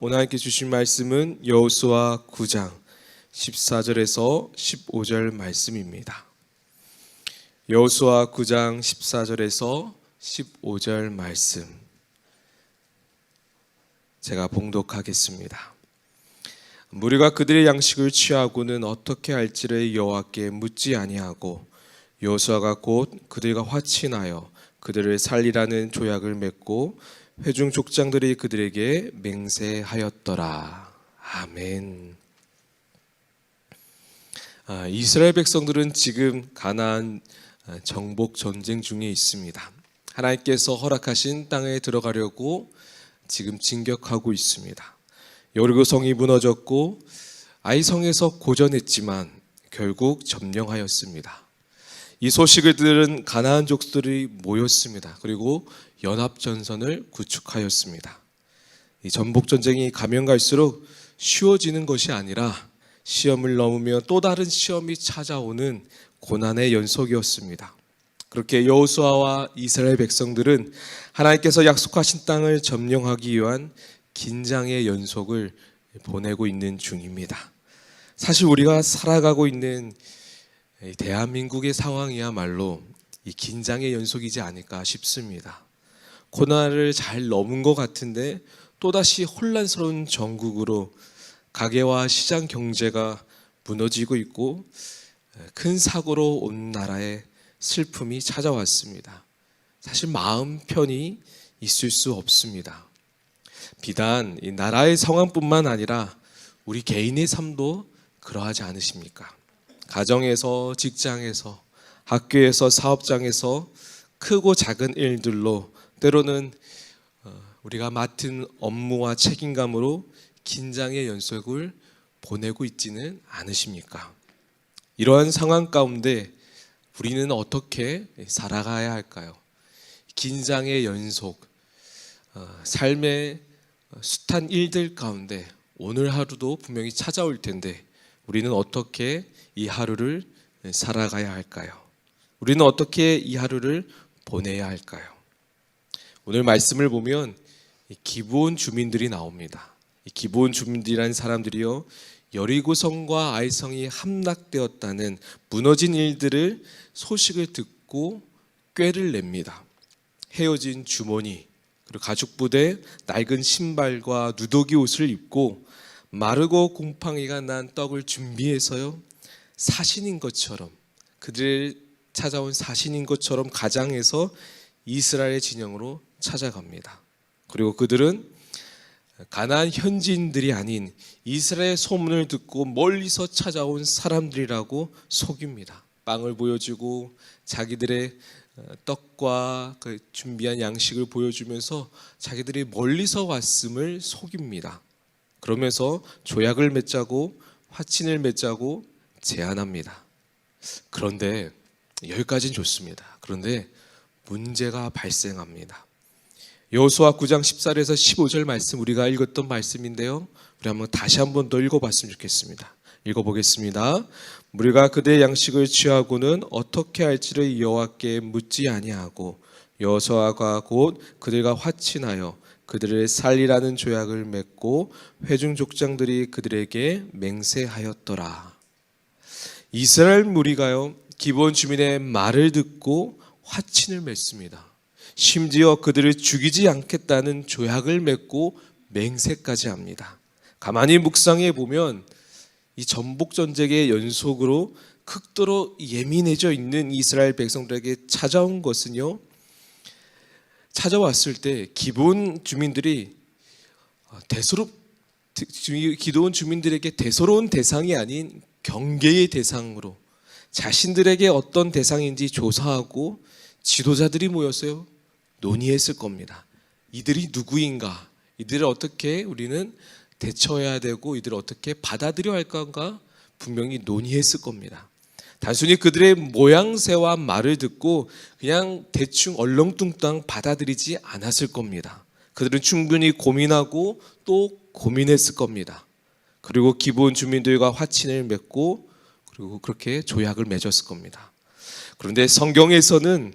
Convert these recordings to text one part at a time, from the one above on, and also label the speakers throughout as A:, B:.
A: 오늘 함께 주신 말씀은 여호수아 9장 14절에서 15절 말씀입니다. 여호수아 9장 14절에서 15절 말씀 제가 봉독하겠습니다. 무리가 그들의 양식을 취하고는 어떻게 할지를 여호와께 묻지 아니하고 여호수아가 곧 그들과 화친하여 그들을 살리라는 조약을 맺고 회중 족장들이 그들에게 맹세하였더라. 아멘. 이스라엘 백성들은 지금 가나안 정복 전쟁 중에 있습니다. 하나님께서 허락하신 땅에 들어가려고 지금 진격하고 있습니다. 여리고 성이 무너졌고 아이 성에서 고전했지만 결국 점령하였습니다. 이 소식을 들은 가나안 족들이 모였습니다. 그리고 연합전선을 구축하였습니다. 이 전복전쟁이 가면 갈수록 쉬워지는 것이 아니라 시험을 넘으며 또 다른 시험이 찾아오는 고난의 연속이었습니다. 그렇게 여호수아와 이스라엘 백성들은 하나님께서 약속하신 땅을 점령하기 위한 긴장의 연속을 보내고 있는 중입니다. 사실 우리가 살아가고 있는 대한민국의 상황이야말로 이 긴장의 연속이지 않을까 싶습니다. 고난을 잘 넘은 것 같은데 또다시 혼란스러운 전국으로 가계와 시장 경제가 무너지고 있고 큰 사고로 온 나라에 슬픔이 찾아왔습니다. 사실 마음 편히 있을 수 없습니다. 비단 이 나라의 상황뿐만 아니라 우리 개인의 삶도 그러하지 않으십니까? 가정에서, 직장에서, 학교에서, 사업장에서 크고 작은 일들로 때로는 우리가 맡은 업무와 책임감으로 긴장의 연속을 보내고 있지는 않으십니까? 이러한 상황 가운데 우리는 어떻게 살아가야 할까요? 긴장의 연속, 삶의 숱한 일들 가운데 오늘 하루도 분명히 찾아올 텐데 우리는 어떻게 이 하루를 살아가야 할까요? 우리는 어떻게 이 하루를 보내야 할까요? 오늘 말씀을 보면 기브온 주민들이 나옵니다. 이 기브온 주민들이라는 사람들이요, 여리고성과 아이성이 함락되었다는 무너진 일들을 소식을 듣고 꾀를 냅니다. 헤어진 주머니, 그리고 가죽 부대, 낡은 신발과 누더기 옷을 입고 마르고 곰팡이가 난 떡을 준비해서요, 사신인 것처럼, 그들 찾아온 사신인 것처럼 가장해서 이스라엘의 진영으로 찾아갑니다. 그리고 그들은 가나안 현지인들이 아닌 이스라엘 소문을 듣고 멀리서 찾아온 사람들이라고 속입니다. 빵을 보여주고 자기들의 떡과 그 준비한 양식을 보여주면서 자기들이 멀리서 왔음을 속입니다. 그러면서 조약을 맺자고 화친을 맺자고 제안합니다. 그런데 여기까지는 좋습니다. 그런데 문제가 발생합니다. 여호수아 9장 14절에서 15절 말씀 우리가 읽었던 말씀인데요, 우리 한번 다시 한번 더 읽어봤으면 좋겠습니다. 읽어보겠습니다. 무리가 그들의 양식을 취하고는 어떻게 할지를 여호와께 묻지 아니하고 여호수아가 곧 그들과 화친하여 그들을 살리라는 조약을 맺고 회중 족장들이 그들에게 맹세하였더라. 이스라엘 무리가요, 기브온 주민의 말을 듣고 화친을 맺습니다. 심지어 그들을 죽이지 않겠다는 조약을 맺고 맹세까지 합니다. 가만히 묵상해 보면 이 전복전쟁의 연속으로 극도로 예민해져 있는 이스라엘 백성들에게 찾아온 것은요, 찾아왔을 때 기브온 주민들이 기브온 주민들에게 대수로운 대상이 아닌 경계의 대상으로 자신들에게 어떤 대상인지 조사하고 지도자들이 모였어요. 논의했을 겁니다. 이들이 누구인가? 이들을 어떻게 우리는 대처해야 되고 이들을 어떻게 받아들여야 할까 분명히 논의했을 겁니다. 단순히 그들의 모양새와 말을 듣고 그냥 대충 얼렁뚱땅 받아들이지 않았을 겁니다. 그들은 충분히 고민하고 또 고민했을 겁니다. 그리고 기브온 주민들과 화친을 맺고 그리고 그렇게 조약을 맺었을 겁니다. 그런데 성경에서는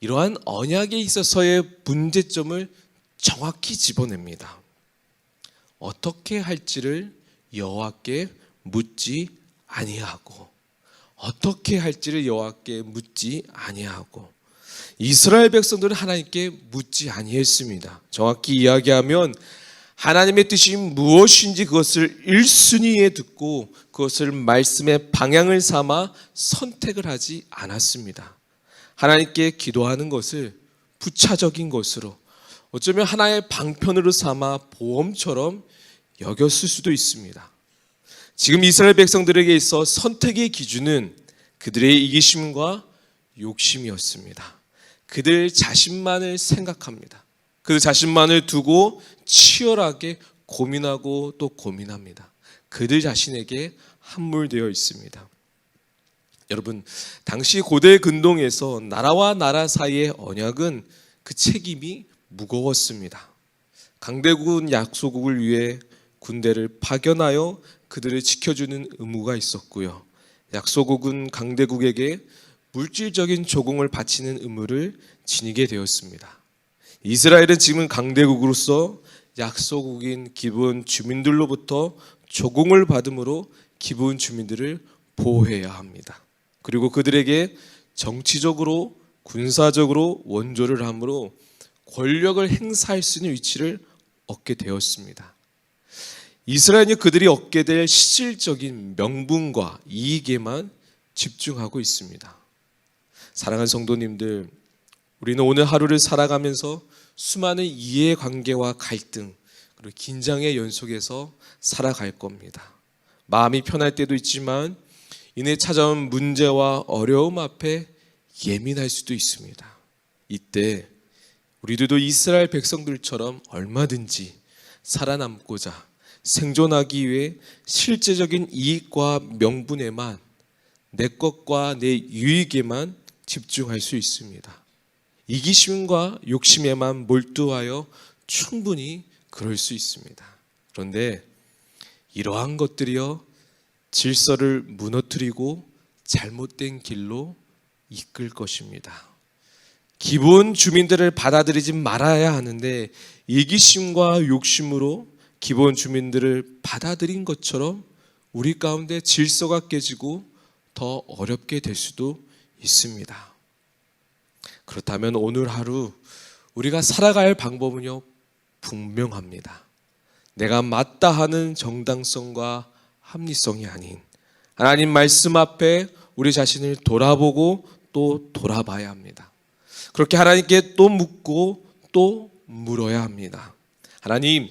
A: 이러한 언약에 있어서의 문제점을 정확히 집어냅니다. 어떻게 할지를 여호와께 묻지 아니하고, 어떻게 할지를 여호와께 묻지 아니하고, 이스라엘 백성들은 하나님께 묻지 아니했습니다. 정확히 이야기하면 하나님의 뜻이 무엇인지 그것을 1순위에 듣고 그것을 말씀의 방향을 삼아 선택을 하지 않았습니다. 하나님께 기도하는 것을 부차적인 것으로, 어쩌면 하나의 방편으로 삼아 보험처럼 여겼을 수도 있습니다. 지금 이스라엘 백성들에게 있어 선택의 기준은 그들의 이기심과 욕심이었습니다. 그들 자신만을 생각합니다. 그들 자신만을 두고 치열하게 고민하고 또 고민합니다. 그들 자신에게 함몰되어 있습니다. 여러분, 당시 고대 근동에서 나라와 나라 사이의 언약은 그 책임이 무거웠습니다. 강대국은 약소국을 위해 군대를 파견하여 그들을 지켜주는 의무가 있었고요. 약소국은 강대국에게 물질적인 조공을 바치는 의무를 지니게 되었습니다. 이스라엘은 지금 강대국으로서 약소국인 기브온 주민들로부터 조공을 받음으로 기브온 주민들을 보호해야 합니다. 그리고 그들에게 정치적으로 군사적으로 원조를 함으로 권력을 행사할 수 있는 위치를 얻게 되었습니다. 이스라엘은 그들이 얻게 될 실질적인 명분과 이익에만 집중하고 있습니다. 사랑하는 성도님들, 우리는 오늘 하루를 살아가면서 수많은 이해관계와 갈등 그리고 긴장의 연속에서 살아갈 겁니다. 마음이 편할 때도 있지만 이내 찾아온 문제와 어려움 앞에 예민할 수도 있습니다. 이때 우리들도 이스라엘 백성들처럼 얼마든지 살아남고자 생존하기 위해 실제적인 이익과 명분에만, 내 것과 내 유익에만 집중할 수 있습니다. 이기심과 욕심에만 몰두하여 충분히 그럴 수 있습니다. 그런데 이러한 것들이요, 질서를 무너뜨리고 잘못된 길로 이끌 것입니다. 기본 주민들을 받아들이지 말아야 하는데 이기심과 욕심으로 기본 주민들을 받아들인 것처럼 우리 가운데 질서가 깨지고 더 어렵게 될 수도 있습니다. 그렇다면 오늘 하루 우리가 살아갈 방법은요, 분명합니다. 내가 맞다 하는 정당성과 합리성이 아닌 하나님 말씀 앞에 우리 자신을 돌아보고 또 돌아봐야 합니다. 그렇게 하나님께 또 묻고 또 물어야 합니다. 하나님,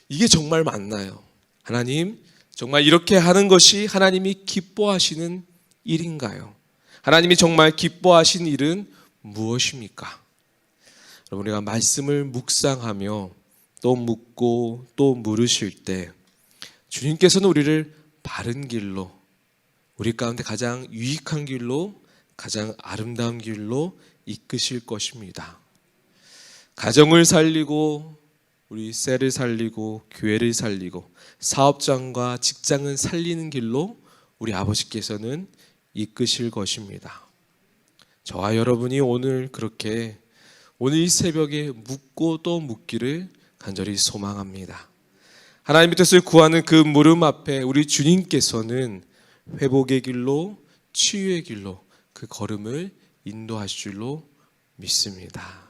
A: 이게 정말 맞나요? 하나님, 정말 이렇게 하는 것이 하나님이 기뻐하시는 일인가요? 하나님이 정말 기뻐하신 일은 무엇입니까? 여러분, 우리가 말씀을 묵상하며 또 묻고 또 물으실 때 주님께서는 우리를 바른 길로, 우리 가운데 가장 유익한 길로, 가장 아름다운 길로 이끄실 것입니다. 가정을 살리고 우리 셀을 살리고 교회를 살리고 사업장과 직장을 살리는 길로 우리 아버지께서는 이끄실 것입니다. 저와 여러분이 오늘 그렇게 오늘 이 새벽에 묻고 또 묻기를 간절히 소망합니다. 하나님의 뜻을 구하는 그 물음 앞에 우리 주님께서는 회복의 길로, 치유의 길로 그 걸음을 인도하실 줄로 믿습니다.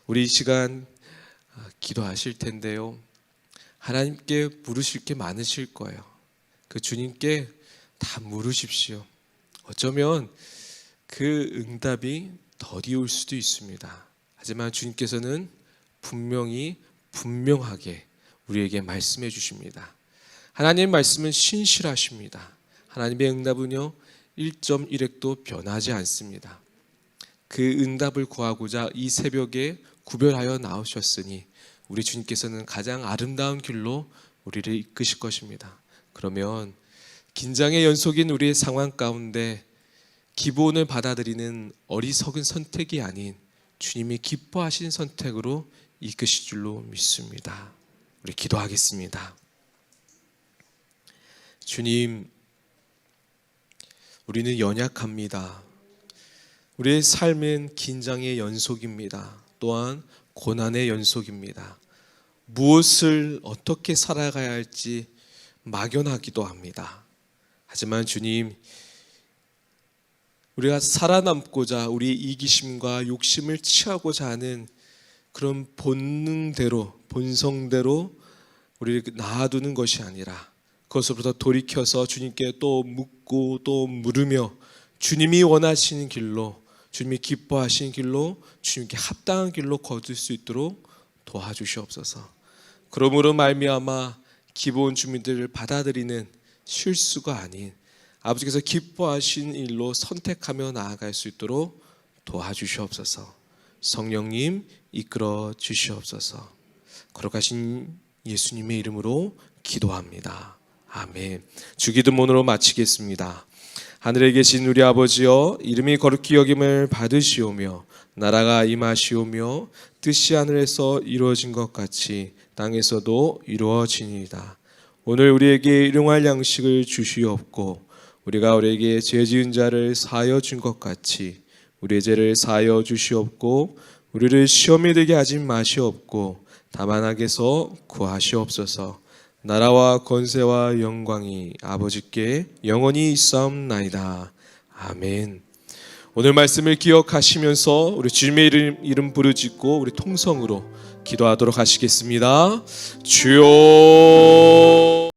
A: 우리 이 시간 기도하실 텐데요, 하나님께 물으실 게 많으실 거예요. 그 주님께 다 물으십시오. 어쩌면 그 응답이 더디 올 수도 있습니다. 하지만 주님께서는 분명하게 우리에게 말씀해 주십니다. 하나님의 말씀은 신실하십니다. 하나님의 응답은요 1.1획도 변하지 않습니다. 그 응답을 구하고자 이 새벽에 구별하여 나오셨으니 우리 주님께서는 가장 아름다운 길로 우리를 이끄실 것입니다. 그러면 긴장의 연속인 우리의 상황 가운데 기본을 받아들이는 어리석은 선택이 아닌 주님이 기뻐하신 선택으로 이끄실 줄로 믿습니다. 우리 기도하겠습니다. 주님, 우리는 연약합니다. 우리의 삶은 긴장의 연속입니다. 또한 고난의 연속입니다. 무엇을 어떻게 살아가야 할지 막연하기도 합니다. 하지만 주님, 우리가 살아남고자 우리의 이기심과 욕심을 취하고자 하는 그런 본능대로, 본성대로 우리를 놔두는 것이 아니라 그것으로부터 돌이켜서 주님께 또 묻고 또 물으며 주님이 원하시는 길로, 주님이 기뻐하시는 길로, 주님께 합당한 길로 거둘 수 있도록 도와주시옵소서. 그러므로 말미암아 기본 주민들을 받아들이는 실수가 아닌 아버지께서 기뻐하신 일로 선택하며 나아갈 수 있도록 도와주시옵소서. 성령님 이끌어 주시옵소서. 거룩하신 예수님의 이름으로 기도합니다. 아멘. 주기도문으로 마치겠습니다. 하늘에 계신 우리 아버지여, 이름이 거룩히 여김을 받으시오며 나라가 임하시오며 뜻이 하늘에서 이루어진 것 같이 땅에서도 이루어지니이다. 오늘 우리에게 일용할 양식을 주시옵고 우리가 우리에게 죄 지은 자를 사하여 준 것 같이 우리의 죄를 사하여 주시옵고 우리를 시험에 들게 하지 마시옵고 다만 악에서 구하시옵소서. 나라와 권세와 영광이 아버지께 영원히 있사옵나이다. 아멘. 오늘 말씀을 기억하시면서 우리 주님의 이름 부르짖고 우리 통성으로 기도하도록 하시겠습니다. 주여